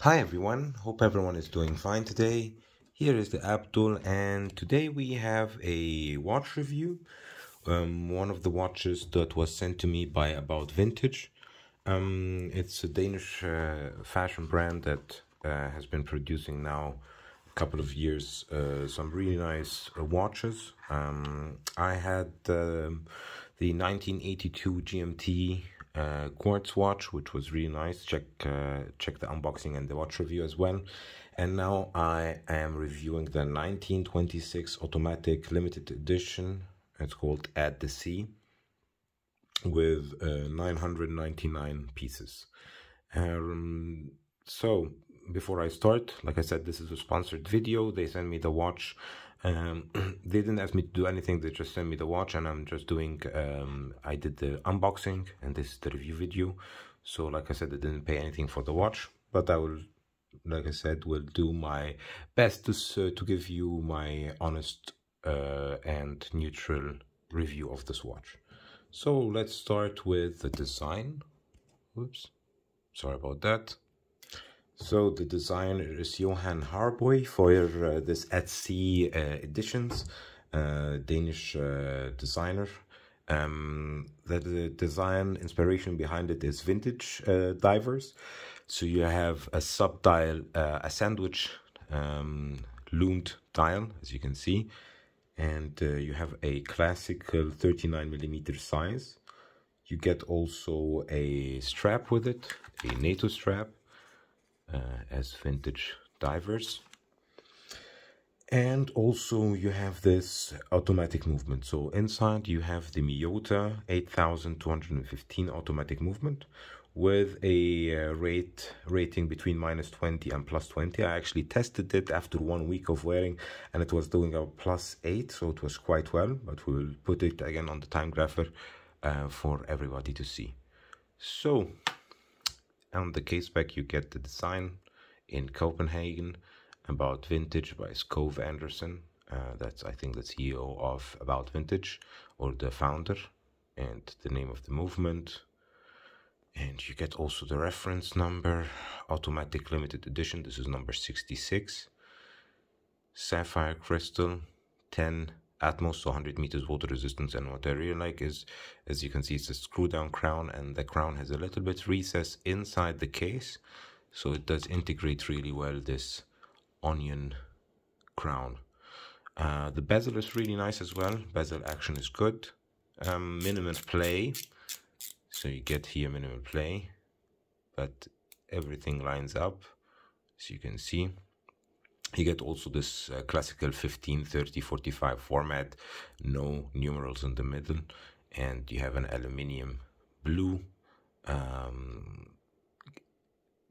Hi everyone, hope everyone is doing fine today. Here is the Abdul, and today we have a watch review. One of the watches that was sent to me by About Vintage. It's a Danish fashion brand that has been producing now a couple of years some really nice watches. I had the 1982 GMT quartz watch, which was really nice. Check the unboxing and the watch review as well. And now I am reviewing the 1926 automatic limited edition. It's called At the Sea, with 999 pieces. So before I start, like I said, this is a sponsored video. They sent me the watch. They didn't ask me to do anything. They just sent me the watch, and I'm just doing I did the unboxing, and this is the review video. So like I said, I didn't pay anything for the watch, but I will, like I said, will do my best to give you my honest and neutral review of this watch. So let's start with the design. Whoops, sorry about that. So the designer is Jonathan Harboe for this At Sea editions, Danish designer. The design inspiration behind it is vintage divers. So you have a subdial, a sandwich loomed dial, as you can see, and you have a classical 39mm size. You get also a strap with it, a NATO strap, as vintage divers. And also you have this automatic movement. So inside you have the Miyota 8215 automatic movement with a rating between -20 and +20. I actually tested it after 1 week of wearing, and it was doing a +8, so it was quite well, but we will put it again on the time grapher for everybody to see. So on the case back you get the design in Copenhagen, About Vintage by Skove Andersen. I think the CEO of About Vintage, or the founder, and the name of the movement. And you get also the reference number, automatic limited edition. This is number 66. Sapphire crystal, 10 Atmos, so 100 meters water resistance. And what I really like is, as you can see, it's a screw down crown, and the crown has a little bit recess inside the case, so it does integrate really well, this onion crown. The bezel is really nice as well. Bezel action is good. Minimal play, so you get here minimal play, but everything lines up, as you can see. You get also this classical 15, 30, 45 format, no numerals in the middle, and you have an aluminium blue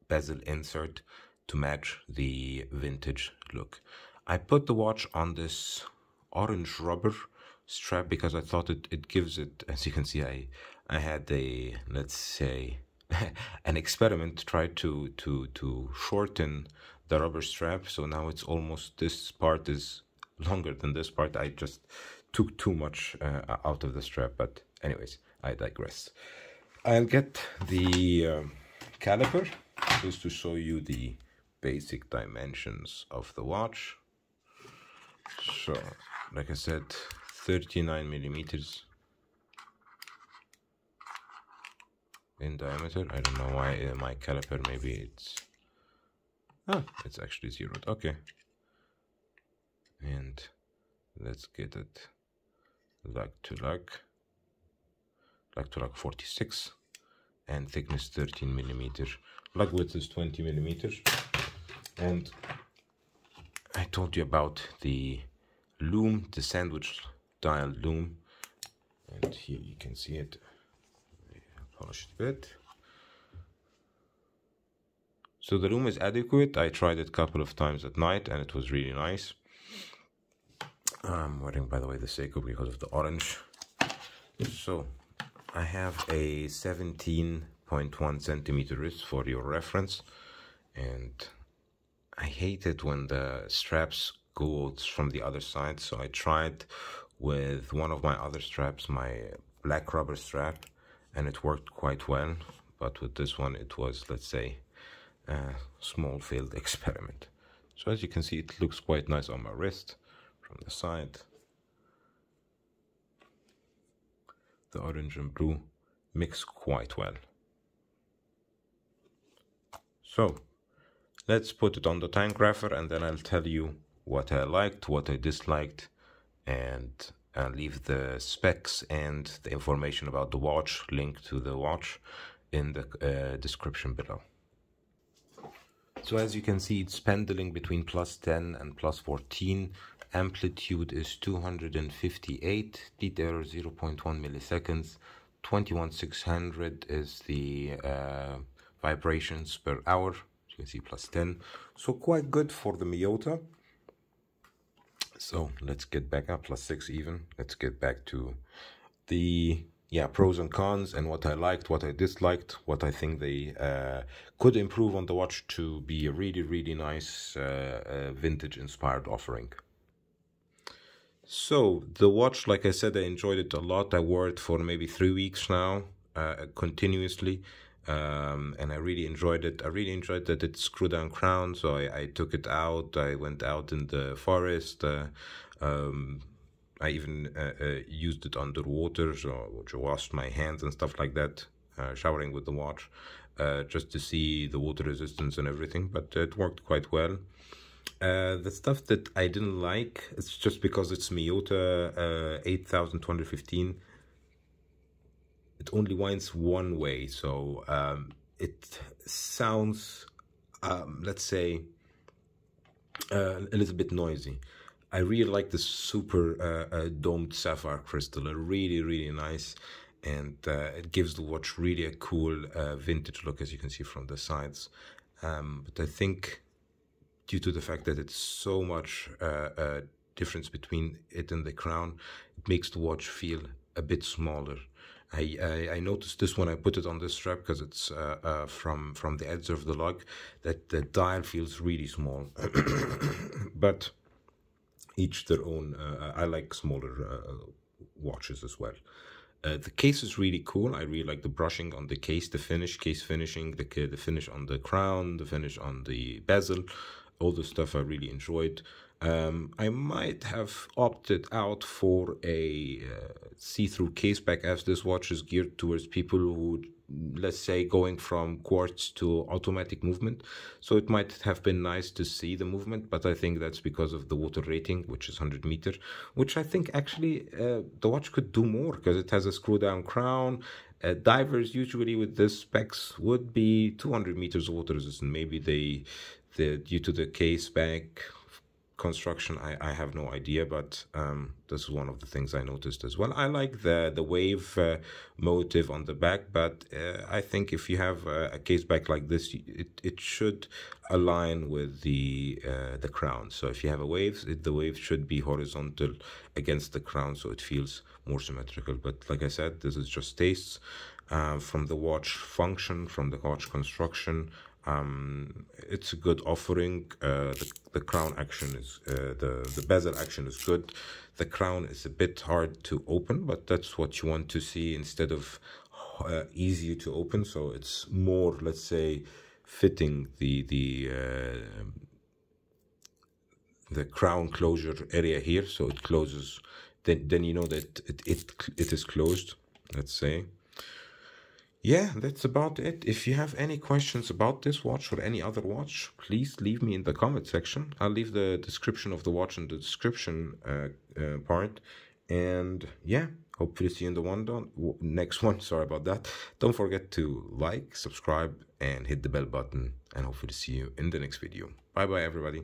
bezel insert to match the vintage look. I put the watch on this orange rubber strap because I thought it gives it, as you can see, I had a, let's say, an experiment to try to shorten the rubber strap, so now it's almost, this part is longer than this part. I just took too much out of the strap, but anyways, I digress. I'll get the caliper just to show you the basic dimensions of the watch. So like I said, 39mm in diameter. I don't know why my caliper, maybe it's actually zeroed. Okay, and let's get it lug to lug 46, and thickness 13mm. Lug width is 20mm. And I told you about the loom, the sandwich dial loom, and here you can see it. Polish it a bit. So the loom is adequate. I tried it a couple of times at night, and it was really nice. I'm wearing, by the way, the Seiko because of the orange. So I have a 17.1 centimeter wrist for your reference, and I hate it when the straps go from the other side, so I tried with one of my other straps, my black rubber strap, and it worked quite well. But with this one, it was, let's say, small failed experiment. So as you can see, it looks quite nice on my wrist from the side. The orange and blue mix quite well. So let's put it on the time grapher, and then I'll tell you what I liked, what I disliked, and I'll leave the specs and the information about the watch, link to the watch, in the description below. So as you can see, it's pendling between +10 and +14. Amplitude is 258, beat error 0.1 milliseconds. 21600 is the vibrations per hour. You can see +10. So quite good for the Miyota. So let's get back up, +6 even. Let's get back to the pros and cons, and what I liked, what I disliked, what I think they could improve on the watch to be a really, really nice vintage inspired offering. So the watch, like I said, I enjoyed it a lot. I wore it for maybe 3 weeks now, continuously, and I really enjoyed it. I really enjoyed that it's screw down crown, so I took it out. I went out in the forest. I even used it underwater, so washed my hands and stuff like that, showering with the watch, just to see the water resistance and everything, but it worked quite well. The stuff that I didn't like, it's just because it's Miyota 8215. It only winds one way, so it sounds, let's say, a little bit noisy. I really like the super domed sapphire crystal, really, really nice, and it gives the watch really a cool vintage look, as you can see from the sides. But I think due to the fact that it's so much difference between it and the crown, it makes the watch feel a bit smaller. I noticed this when I put it on this strap, because it's from the edge of the lug, that the dial feels really small. But each their own. I like smaller watches as well. The case is really cool. I really like the brushing on the case, the case finishing, the finish on the crown, the finish on the bezel, all the stuff I really enjoyed. I might have opted out for a see-through case back, as this watch is geared towards people who, let's say, going from quartz to automatic movement. So it might have been nice to see the movement, but I think that's because of the water rating, which is 100 meter, which I think actually the watch could do more, because it has a screw down crown. Divers usually with this specs would be 200 meters of water resistant. Maybe due to the case back construction, I have no idea, but this is one of the things I noticed as well. I like the wave motive on the back, but I think if you have a case back like this, it should align with the crown. So if you have a wave, the wave should be horizontal against the crown, so it feels more symmetrical. But like I said, this is just tastes. From the watch function, from the watch construction, it's a good offering. The crown action is the bezel action is good. The crown is a bit hard to open, but that's what you want to see instead of easier to open. So it's more, let's say, fitting the crown closure area here, so it closes. Then you know that it is closed, let's say. Yeah, that's about it. If you have any questions about this watch or any other watch, please leave me in the comment section. I'll leave the description of the watch in the description part. And yeah, hopefully see you in the next one. Sorry about that. Don't forget to like, subscribe, and hit the bell button. And hopefully see you in the next video. Bye bye, everybody.